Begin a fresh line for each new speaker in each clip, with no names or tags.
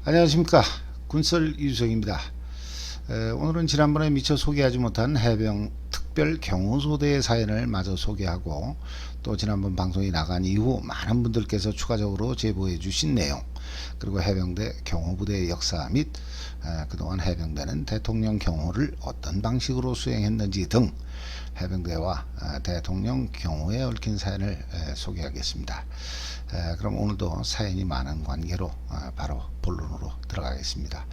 안녕하십니까, 군설 이주성입니다. 오늘은 지난번에 미처 소개하지 못한 해병 특별 경호소대의 사연을 마저 소개하고, 또 지난번 방송이 나간 이후 많은 분들께서 추가적으로 제보해 주신 내용, 그리고 해병대 경호부대의 역사 및 그동안 해병대는 대통령 경호를 어떤 방식으로 수행했는지 등 해병대와 대통령 경호에 얽힌 사연을 소개하겠습니다. 그럼 오늘도 사연이 많은 관계로 바로 본론으로 들어가겠습니다.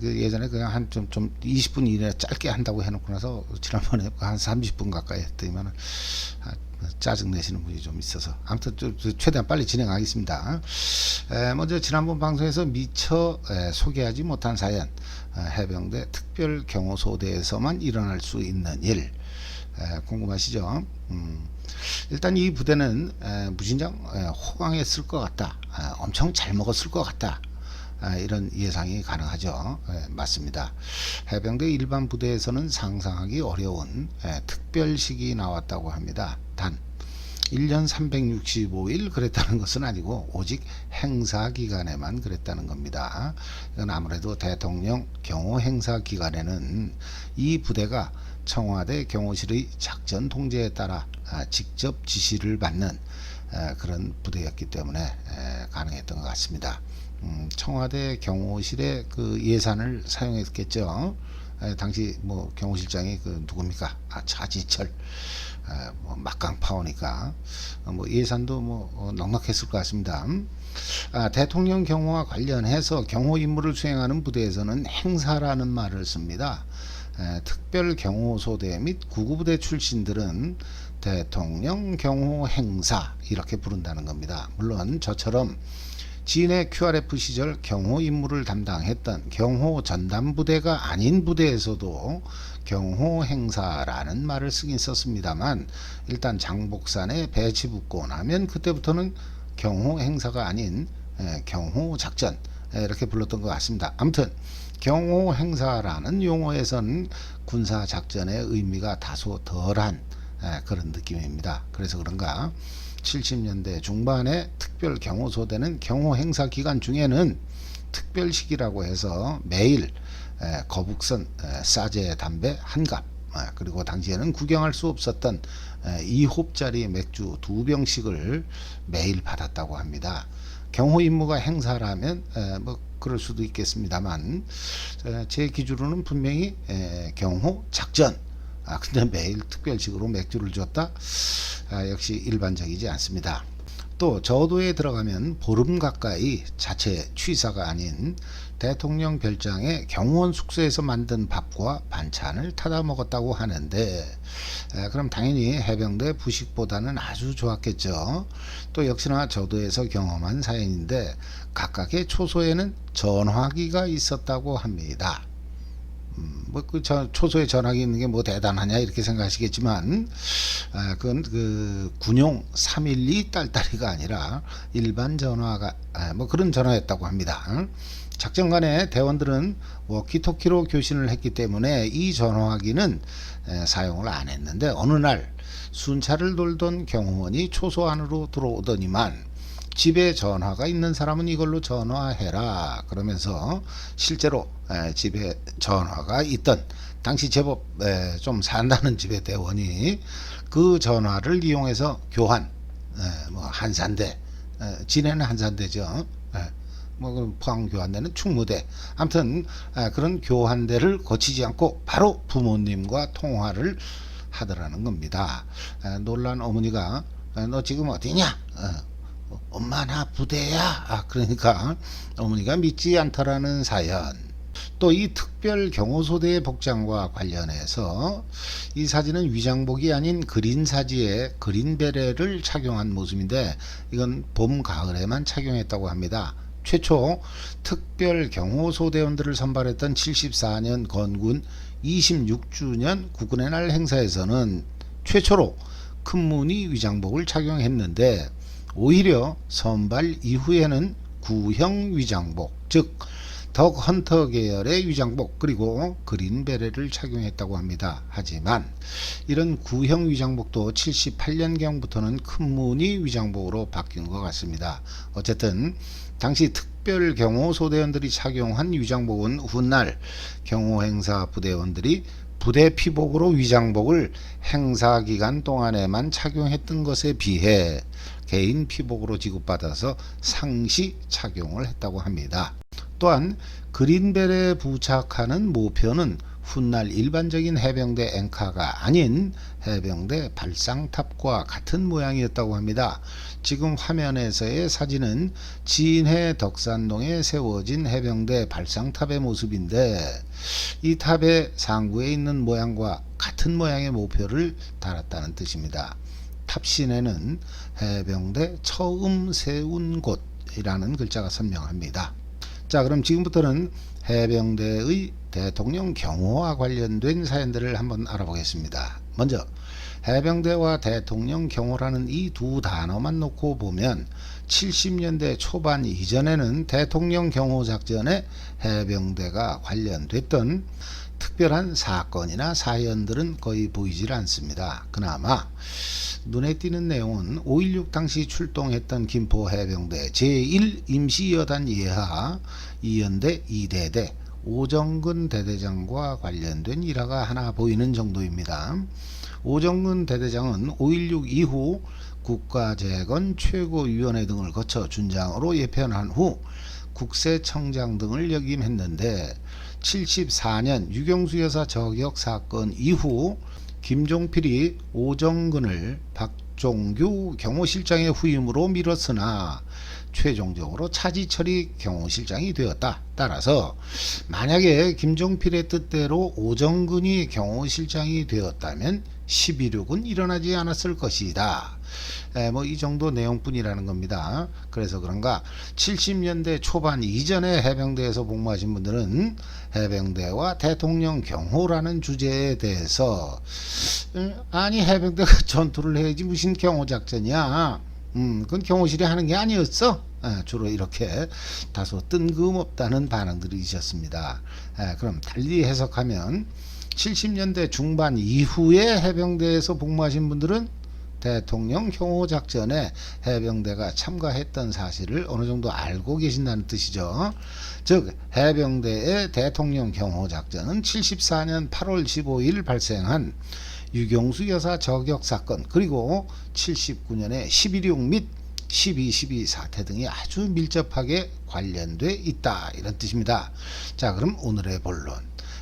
그 예전에 그냥 한 좀 20분 이내 짧게 한다고 해놓고 나서 지난번에 한 30분 가까이 했더니만 짜증 내시는 분이 좀 있어서, 아무튼 최대한 빨리 진행하겠습니다. 먼저 지난번 방송에서 미처 소개하지 못한 사연, 해병대 특별 경호소대에서만 일어날 수 있는 일, 궁금하시죠? 일단 이 부대는 무진장 호강했을 것 같다, 엄청 잘 먹었을 것 같다, 이런 예상이 가능하죠. 맞습니다. 해병대 일반 부대에서는 상상하기 어려운 특별식이 나왔다고 합니다. 단 1년 365일 그랬다는 것은 아니고 오직 행사 기간에만 그랬다는 겁니다. 이건 아무래도 대통령 경호 행사 기간에는 이 부대가 청와대 경호실의 작전 통제에 따라 직접 지시를 받는 그런 부대였기 때문에 가능했던 것 같습니다. 청와대 경호실의 그 예산을 사용했겠죠. 당시 뭐 경호실장이 그 누굽니까? 차지철, 뭐 막강파오니까 뭐 예산도 뭐 넉넉했을 것 같습니다. 대통령 경호와 관련해서 경호 임무를 수행하는 부대에서는 행사라는 말을 씁니다. 특별 경호소대 및 구구부대 출신들은 대통령 경호 행사 이렇게 부른다는 겁니다. 물론 저처럼 진해 QRF 시절 경호 임무를 담당했던 경호 전담부대가 아닌 부대에서도 경호 행사라는 말을 쓰긴 썼습니다만, 일단 장복산에 배치 붙고 나면 그때부터는 경호 행사가 아닌 경호 작전, 이렇게 불렀던 것 같습니다. 아무튼 경호 행사라는 용어에서는 군사 작전의 의미가 다소 덜한 그런 느낌입니다. 그래서 그런가 70년대 중반에 특별 경호소대는 경호 행사 기간 중에는 특별식이라고 해서 매일 거북선 싸제 담배 한 갑, 그리고 당시에는 구경할 수 없었던 2홉짜리 맥주 2병씩을 매일 받았다고 합니다. 경호 임무가 행사라면 뭐 그럴 수도 있겠습니다만, 제 기준으로는 분명히 경호 작전, 근데 매일 특별식으로 맥주를 줬다? 역시 일반적이지 않습니다. 또 저도에 들어가면 보름 가까이 자체 취사가 아닌 대통령 별장의 경호원 숙소에서 만든 밥과 반찬을 타다 먹었다고 하는데, 그럼 당연히 해병대 부식보다는 아주 좋았겠죠. 또 역시나 저도에서 경험한 사연인데, 각각의 초소에는 전화기가 있었다고 합니다. 그 초소에 전화기 있는 게 뭐 대단하냐 이렇게 생각하시겠지만, 그건 그 군용 312 딸딸이가 아니라 일반 전화가 뭐 그런 전화였다고 합니다. 작전간에 대원들은 워키토키로 교신을 했기 때문에 이 전화기는 사용을 안 했는데, 어느 날 순찰을 돌던 경호원이 초소 안으로 들어오더니만 집에 전화가 있는 사람은 이걸로 전화해라 그러면서 실제로 집에 전화가 있던, 당시 제법 좀 산다는 집의 대원이 그 전화를 이용해서 교환, 뭐 한산대, 진해는 한산대죠, 뭐 포항 교환대는 충무대, 아무튼 그런 교환대를 거치지 않고 바로 부모님과 통화를 하더라는 겁니다. 놀란 어머니가 너 지금 어디냐? 엄마 나 부대야. 그러니까 어머니가 믿지 않더라는 사연. 또 이 특별 경호소대의 복장과 관련해서 이 사진은 위장복이 아닌 그린 사지에 그린 베레를 착용한 모습인데, 이건 봄 가을에만 착용했다고 합니다. 최초 특별 경호소대원들을 선발했던 74년 건군 26주년 국군의 날 행사에서는 최초로 큰 무늬 위장복을 착용했는데, 오히려 선발 이후에는 구형 위장복, 즉 덕 헌터 계열의 위장복 그리고 그린 베레를 착용했다고 합니다. 하지만 이런 구형 위장복도 78년경부터는 큰 무늬 위장복으로 바뀐 것 같습니다. 어쨌든 당시 특별 경호 소대원들이 착용한 위장복은 훗날 경호 행사 부대원들이 부대 피복으로 위장복을 행사 기간 동안에만 착용했던 것에 비해 개인 피복으로 지급받아서 상시 착용을 했다고 합니다. 또한 그린벨에 부착하는 모표는 훗날 일반적인 해병대 앵카가 아닌 해병대 발상탑과 같은 모양이었다고 합니다. 지금 화면에서의 사진은 진해 덕산동에 세워진 해병대 발상탑의 모습인데 이 탑의 상부에 있는 모양과 같은 모양의 모표를 달았다는 뜻입니다. 탑 시내는 해병대 처음 세운 곳이라는 글자가 선명합니다. 자, 그럼 지금부터는 해병대의 대통령 경호와 관련된 사연들을 한번 알아보겠습니다. 먼저 해병대와 대통령 경호라는 이 두 단어만 놓고 보면 70년대 초반 이전에는 대통령 경호 작전에 해병대가 관련됐던 특별한 사건이나 사연들은 거의 보이질 않습니다. 그나마 눈에 띄는 내용은 5.16 당시 출동했던 김포 해병대 제1임시여단 예하 2연대 2대대 오정근 대대장과 관련된 일화가 하나 보이는 정도입니다. 오정근 대대장은 5.16 이후 국가재건 최고위원회 등을 거쳐 준장으로 예편한 후 국세청장 등을 역임했는데 74년 유경수 여사 저격 사건 이후 김종필이 오정근을 박종규 경호실장의 후임으로 밀었으나 최종적으로 차지철이 경호실장이 되었다. 따라서 만약에 김종필의 뜻대로 오정근이 경호실장이 되었다면 11.6은 일어나지 않았을 것이다. 이 정도 내용뿐이라는 겁니다. 그래서 그런가 70년대 초반 이전에 해병대에서 복무하신 분들은 해병대와 대통령 경호라는 주제에 대해서 아니 해병대가 전투를 해야지 무슨 경호작전이야. 그건 경호실이 하는 게 아니었어. 주로 이렇게 다소 뜬금없다는 반응들이 있었습니다. 그럼 달리 해석하면 70년대 중반 이후에 해병대에서 복무하신 분들은 대통령 경호 작전에 해병대가 참가했던 사실을 어느 정도 알고 계신다는 뜻이죠. 즉 해병대의 대통령 경호 작전은 74년 8월 15일 발생한 유경수 여사 저격 사건 그리고 79년에 11.6 및 12.12 사태 등이 아주 밀접하게 관련돼 있다 이런 뜻입니다. 자, 그럼 오늘의 본론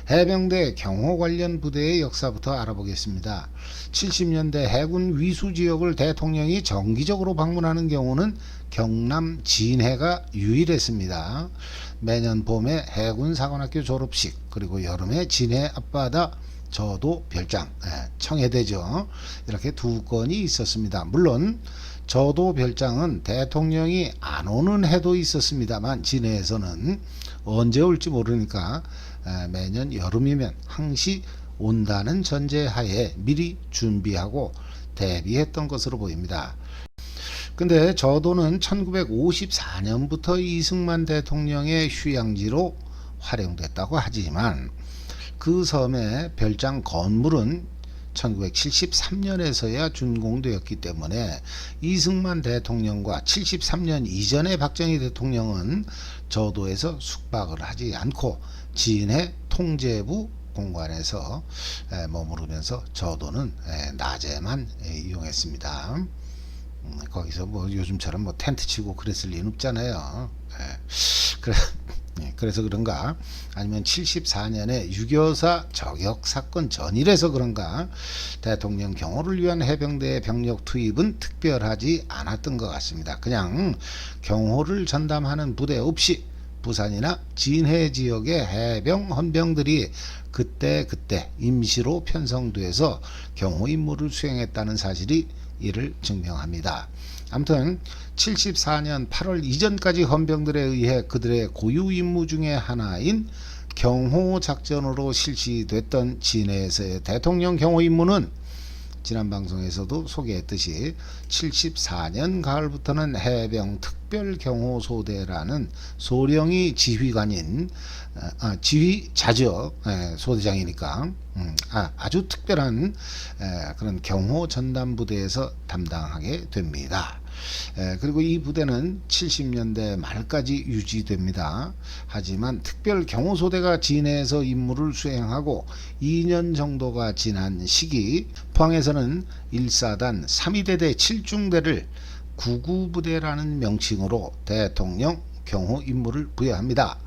해병대 경호 관련 부대의 역사부터 알아보겠습니다. 70년대 해군 위수 지역을 대통령이 정기적으로 방문하는 경우는 경남 진해가 유일했습니다. 매년 봄에 해군 사관학교 졸업식 그리고 여름에 진해 앞바다 저도 별장 청해대죠. 이렇게 두 건이 있었습니다. 물론 저도 별장은 대통령이 안 오는 해도 있었습니다만 진해에서는 언제 올지 모르니까 매년 여름이면 항시 온다는 전제하에 미리 준비하고 대비했던 것으로 보입니다. 근데 저도는 1954년부터 이승만 대통령의 휴양지로 활용됐다고 하지만 그 섬의 별장 건물은 1973년에서야 준공되었기 때문에 이승만 대통령과 73년 이전의 박정희 대통령은 저도에서 숙박을 하지 않고 진해 통제부 공관에서 머무르면서 저도는 낮에만 이용했습니다. 거기서 요즘처럼 텐트 치고 그랬을 리는 없잖아요. 그래서 그런가 아니면 74년에 유교사 저격 사건 전일에서 그런가 대통령 경호를 위한 해병대의 병력 투입은 특별하지 않았던 것 같습니다. 그냥 경호를 전담하는 부대 없이 부산이나 진해 지역의 해병 헌병들이 그때 임시로 편성돼서 경호 임무를 수행했다는 사실이 이를 증명합니다. 아무튼 74년 8월 이전까지 헌병들에 의해 그들의 고유 임무 중의 하나인 경호 작전으로 실시됐던 진해에서의 대통령 경호 임무는 지난 방송에서도 소개했듯이 74년 가을부터는 해병 특별경호소대라는 소령이 지휘관인 지휘자죠. 소대장이니까 아주 특별한 그런 경호 전담 부대에서 담당하게 됩니다. 그리고 이 부대는 70년대 말까지 유지됩니다. 하지만 특별 경호소대가 진해에서 임무를 수행하고 2년 정도가 지난 시기 포항에서는 1사단 32대대 7중대를 구구부대라는 명칭으로 대통령 경호 임무를 부여합니다.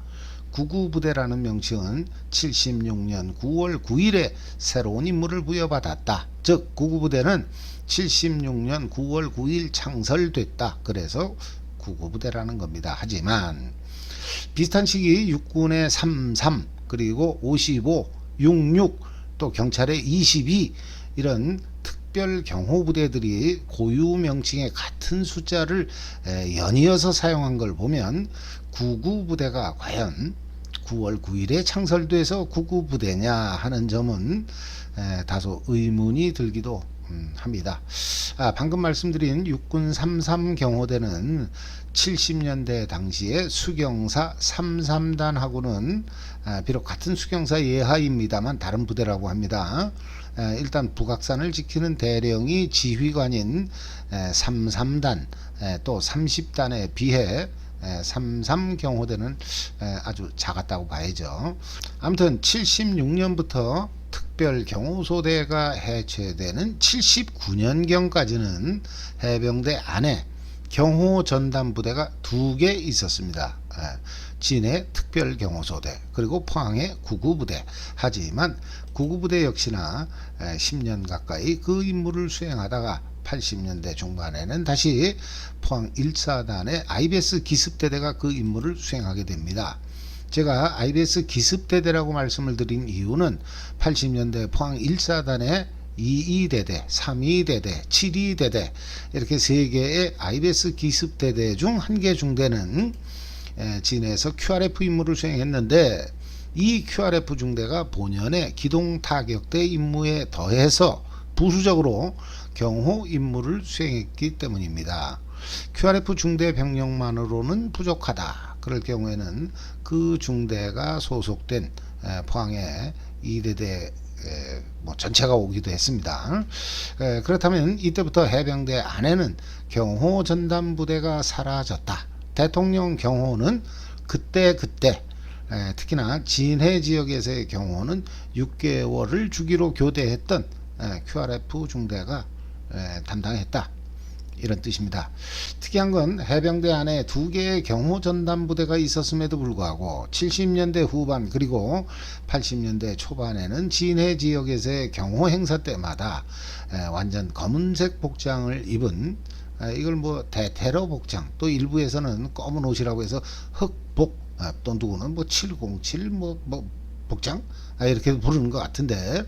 구구부대라는 명칭은 76년 9월 9일에 새로운 임무를 부여받았다. 즉 구구부대는 76년 9월 9일 창설됐다. 그래서 구구부대라는 겁니다. 하지만 비슷한 시기 육군의 33 그리고 55, 66 또 경찰의 22 이런 특별 경호부대들이 고유 명칭의 같은 숫자를 연이어서 사용한 걸 보면 구구부대가 과연 9월 9일에 창설돼서 구구부대냐 하는 점은 다소 의문이 들기도 합니다. 방금 말씀드린 육군 33 경호대는 70년대 당시에 수경사 33단하고는 비록 같은 수경사 예하입니다만 다른 부대라고 합니다. 일단 북악산을 지키는 대령이 지휘관인 33단 또 30단에 비해 33 경호대는 아주 작았다고 봐야죠. 아무튼 76년부터 특별 경호소대가 해체되는 79년경까지는 해병대 안에 경호전담부대가 2개 있었습니다. 진해 특별경호소대 그리고 포항의 구구부대. 하지만 구구부대 역시나 10년 가까이 그 임무를 수행하다가 80년대 중반에는 다시 포항 1사단의 IBS 기습대대가 그 임무를 수행하게 됩니다. 제가 IBS 기습대대라고 말씀을 드린 이유는 80년대 포항 1사단의 22대대, 32대대, 72대대 이렇게 3개의 IBS 기습대대 중 1개 중대는 진해에서 QRF 임무를 수행했는데 이 QRF 중대가 본연의 기동타격대 임무에 더해서 부수적으로 경호 임무를 수행했기 때문입니다. QRF 중대 병력만으로는 부족하다. 그럴 경우에는 그 중대가 소속된 포항의 2대대 전체가 오기도 했습니다. 그렇다면 이때부터 해병대 안에는 경호 전담부대가 사라졌다. 대통령 경호는 그때 특히나 진해 지역에서의 경호는 6개월을 주기로 교대했던 QRF 중대가 담당했다. 이런 뜻입니다. 특이한 건 해병대 안에 2개의 경호전담부대가 있었음에도 불구하고 70년대 후반 그리고 80년대 초반에는 진해 지역에서의 경호 행사 때마다 완전 검은색 복장을 입은 이걸 뭐 대테러 복장 또 일부에서는 검은 옷이라고 해서 흑복 또 누구는 뭐 707 복장 이렇게 부르는 것 같은데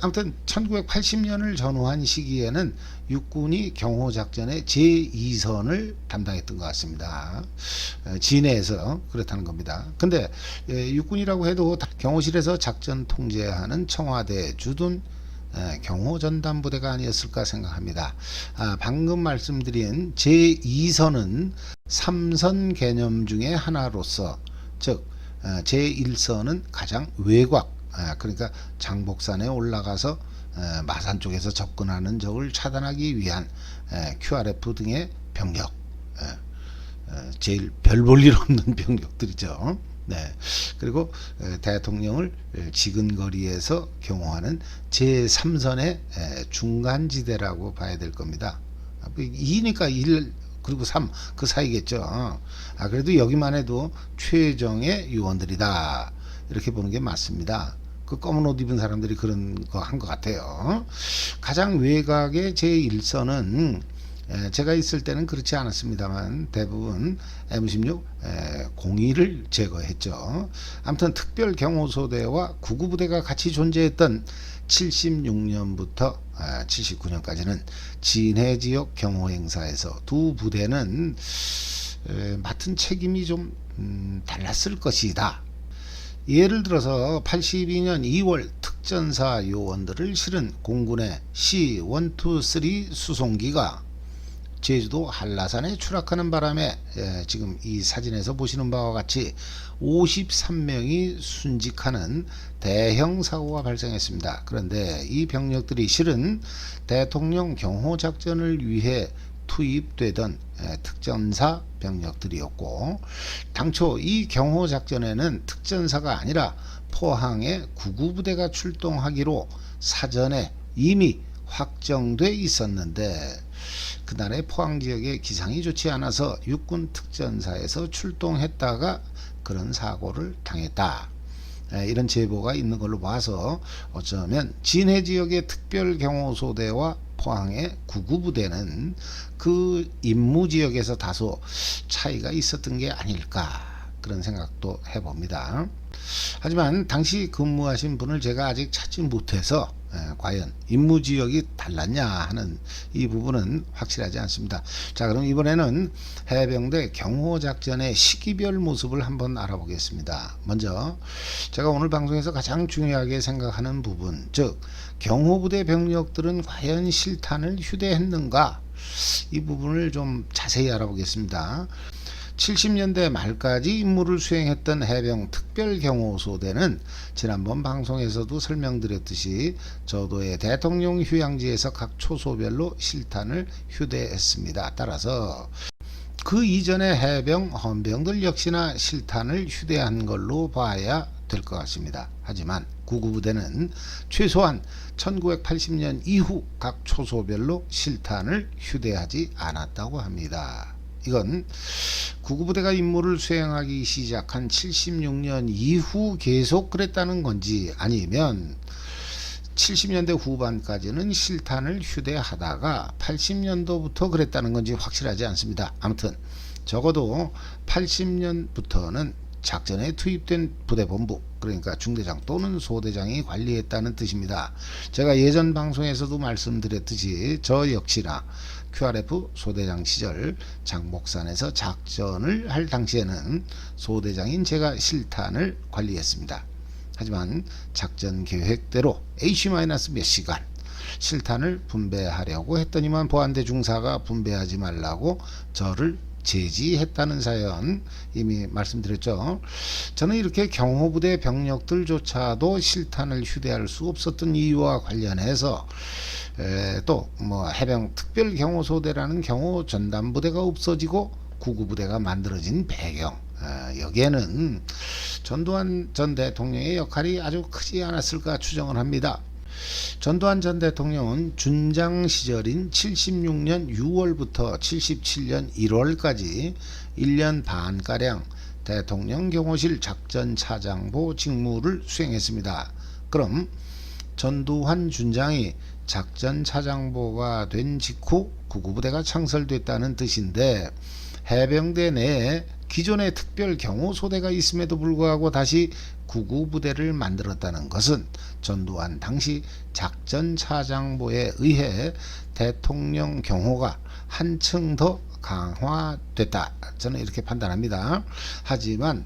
아무튼 1980년을 전후한 시기에는 육군이 경호작전의 제2선을 담당했던 것 같습니다. 진해에서 그렇다는 겁니다. 근데 육군이라고 해도 경호실에서 작전 통제하는 청와대 주둔 경호전담부대가 아니었을까 생각합니다. 방금 말씀드린 제2선은 3선 개념 중에 하나로서 즉 제1선은 가장 외곽 그러니까 장복산에 올라가서 마산 쪽에서 접근하는 적을 차단하기 위한 QRF 등의 병력 제일 별 볼 일 없는 병력들이죠. 그리고 대통령을 지근거리에서 경호하는 제3선의 중간지대라고 봐야 될 겁니다. 2니까 1 그리고 3 그 사이겠죠. 그래도 여기만 해도 최정의 요원들이다 이렇게 보는 게 맞습니다. 그 검은 옷 입은 사람들이 그런 거 한 것 같아요. 가장 외곽의 제1선은 제가 있을 때는 그렇지 않았습니다만 대부분 M16 02를 제거했죠. 아무튼 특별 경호소대와 구구부대가 같이 존재했던 76년부터 79년까지는 진해 지역 경호 행사에서 두 부대는 맡은 책임이 좀 달랐을 것이다. 예를 들어서 82년 2월 특전사 요원들을 실은 공군의 C-123 수송기가 제주도 한라산에 추락하는 바람에 지금 이 사진에서 보시는 바와 같이 53명이 순직하는 대형 사고가 발생했습니다. 그런데 이 병력들이 실은 대통령 경호 작전을 위해 투입되던 특전사 병력들이었고, 당초 이 경호작전에는 특전사가 아니라 포항에 구구부대가 출동하기로 사전에 이미 확정돼 있었는데, 그날의 포항 지역에 기상이 좋지 않아서 육군 특전사에서 출동했다가 그런 사고를 당했다, 이런 제보가 있는 걸로 봐서 어쩌면 진해 지역의 특별경호소대와 포항의 구구부대는 그 임무지역에서 다소 차이가 있었던 게 아닐까, 그런 생각도 해봅니다. 하지만 당시 근무하신 분을 제가 아직 찾지 못해서 과연 임무지역이 달랐냐 하는 이 부분은 확실하지 않습니다. 자, 그럼 이번에는 해병대 경호작전의 시기별 모습을 한번 알아보겠습니다. 먼저 제가 오늘 방송에서 가장 중요하게 생각하는 부분, 즉 경호부대 병력들은 과연 실탄을 휴대했는가, 이 부분을 좀 자세히 알아보겠습니다. 70년대 말까지 임무를 수행했던 해병 특별경호소대는 지난번 방송에서도 설명드렸듯이 저도의 대통령 휴양지에서 각 초소별로 실탄을 휴대했습니다. 따라서 그 이전의 해병 헌병들 역시나 실탄을 휴대한 걸로 봐야 될 것 같습니다. 하지만 구구부대는 최소한 1980년 이후 각 초소별로 실탄을 휴대하지 않았다고 합니다. 이건 구구부대가 임무를 수행하기 시작한 76년 이후 계속 그랬다는 건지, 아니면 70년대 후반까지는 실탄을 휴대하다가 80년도부터 그랬다는 건지 확실하지 않습니다. 아무튼 적어도 80년부터는 작전에 투입된 부대본부, 그러니까 중대장 또는 소대장이 관리했다는 뜻입니다. 제가 예전 방송에서도 말씀드렸듯이 저 역시나 QRF 소대장 시절 장목산에서 작전을 할 당시에는 소대장인 제가 실탄을 관리했습니다. 하지만 작전 계획대로 AC-몇 시간 실탄을 분배하려고 했더니만 보안대 중사가 분배하지 말라고 저를 제지했다는 사연 이미 말씀드렸죠. 저는 이렇게 경호부대 병력들조차도 실탄을 휴대할 수 없었던 이유와 관련해서 또 해병 특별경호소대라는 경호 전담부대가 없어지고 구구부대가 만들어진 배경, 여기에는 전두환 전 대통령의 역할이 아주 크지 않았을까 추정을 합니다. 전두환 전 대통령은 준장 시절인 76년 6월부터 77년 1월까지 1년 반가량 대통령 경호실 작전차장보 직무를 수행했습니다. 그럼 전두환 준장이 작전차장보가 된 직후 구구부대가 창설됐다는 뜻인데, 해병대 내에 기존의 특별경호소대가 있음에도 불구하고 다시 구구부대를 만들었다는 것은 전두환 당시 작전차장보에 의해 대통령 경호가 한층 더 강화됐다, 저는 이렇게 판단합니다. 하지만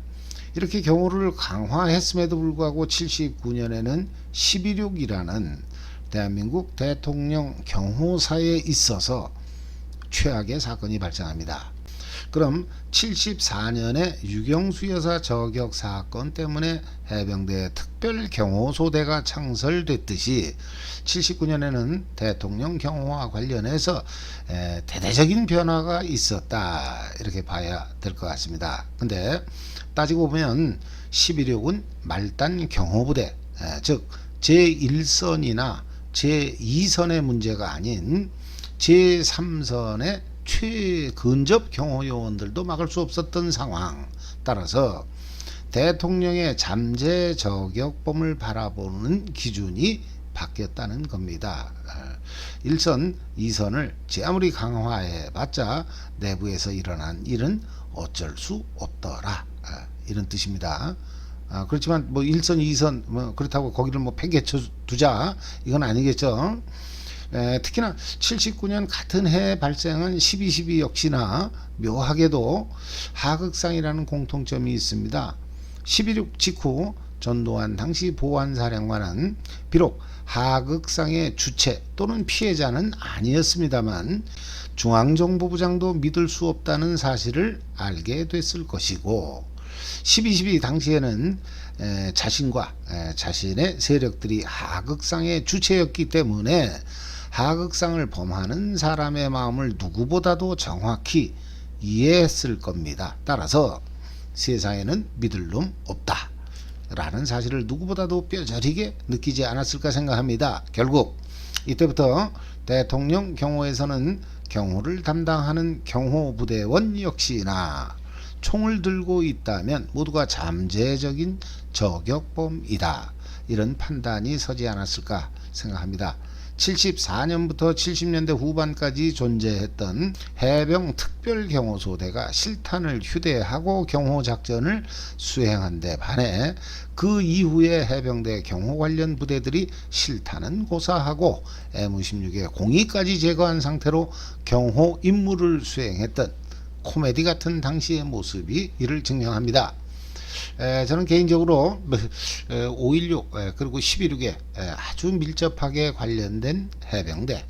이렇게 경호를 강화했음에도 불구하고 79년에는 11.6이라는 대한민국 대통령 경호사에 있어서 최악의 사건이 발생합니다. 그럼 74년에 유경수 여사 저격 사건 때문에 해병대 특별경호소대가 창설됐듯이 79년에는 대통령 경호와 관련해서 대대적인 변화가 있었다, 이렇게 봐야 될 것 같습니다. 근데 따지고 보면 11.6은 말단 경호부대, 즉 제1선이나 제2선의 문제가 아닌 제3선의 최근접 경호요원들도 막을 수 없었던 상황, 따라서 대통령의 잠재 저격범을 바라보는 기준이 바뀌었다는 겁니다. 1선, 2선을 제 아무리 강화해봤자 내부에서 일어난 일은 어쩔 수 없더라, 이런 뜻입니다. 그렇지만 1선, 2선 그렇다고 거기를 팽개쳐 두자, 이건 아니겠죠. 특히나 79년 같은 해에 발생한 12.12 역시나 묘하게도 하극상이라는 공통점이 있습니다. 12.6 직후 전두환 당시 보안사령관은 비록 하극상의 주체 또는 피해자는 아니었습니다만 중앙정보부장도 믿을 수 없다는 사실을 알게 됐을 것이고, 12.12 당시에는 자신과 자신의 세력들이 하극상의 주체였기 때문에 하극상을 범하는 사람의 마음을 누구보다도 정확히 이해했을 겁니다. 따라서 세상에는 믿을 놈 없다 라는 사실을 누구보다도 뼈저리게 느끼지 않았을까 생각합니다. 결국 이때부터 대통령 경호에서는 경호를 담당하는 경호부대원 역시나 총을 들고 있다면 모두가 잠재적인 저격범이다, 이런 판단이 서지 않았을까 생각합니다. 74년부터 70년대 후반까지 존재했던 해병 특별경호소대가 실탄을 휴대하고 경호작전을 수행한 데 반해 그 이후에 해병대 경호 관련 부대들이 실탄은 고사하고 M16의 공위까지 제거한 상태로 경호 임무를 수행했던 코미디 같은 당시의 모습이 이를 증명합니다. 저는 개인적으로 5.16 그리고 12.6에 아주 밀접하게 관련된 해병대,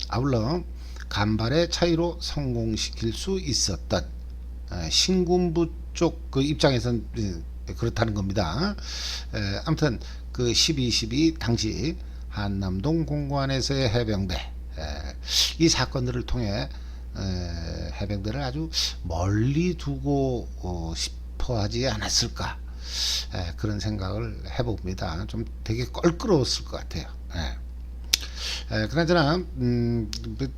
아울러 간발의 차이로 성공시킬 수 있었던 신군부 쪽 그 입장에선 그렇다는 겁니다. 아무튼 그 12.12 당시 한남동 공관에서의 해병대, 이 사건들을 통해 해병대를 아주 멀리 두고 싶어하지 않았을까, 그런 생각을 해봅니다. 좀 되게 껄끄러웠을 것 같아요. 그나저나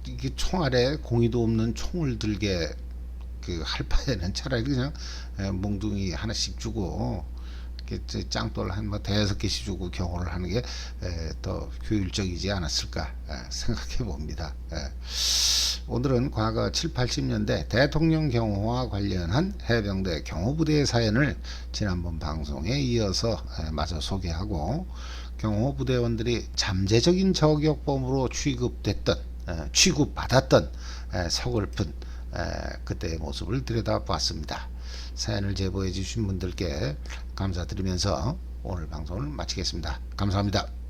이게 총알에 공의도 없는 총을 들게 할 바에는 차라리 그냥 몽둥이 하나씩 주고 짱돌 한 대여섯 개씩 주고 경호를 하는 게 더 효율적이지 않았을까 생각해 봅니다. 오늘은 과거 7, 80년대 대통령 경호와 관련한 해병대 경호부대의 사연을 지난번 방송에 이어서 마저 소개하고, 경호부대원들이 잠재적인 저격범으로 취급받았던 서글픈 그때의 모습을 들여다보았습니다. 사연을 제보해 주신 분들께 감사드리면서 오늘 방송을 마치겠습니다. 감사합니다.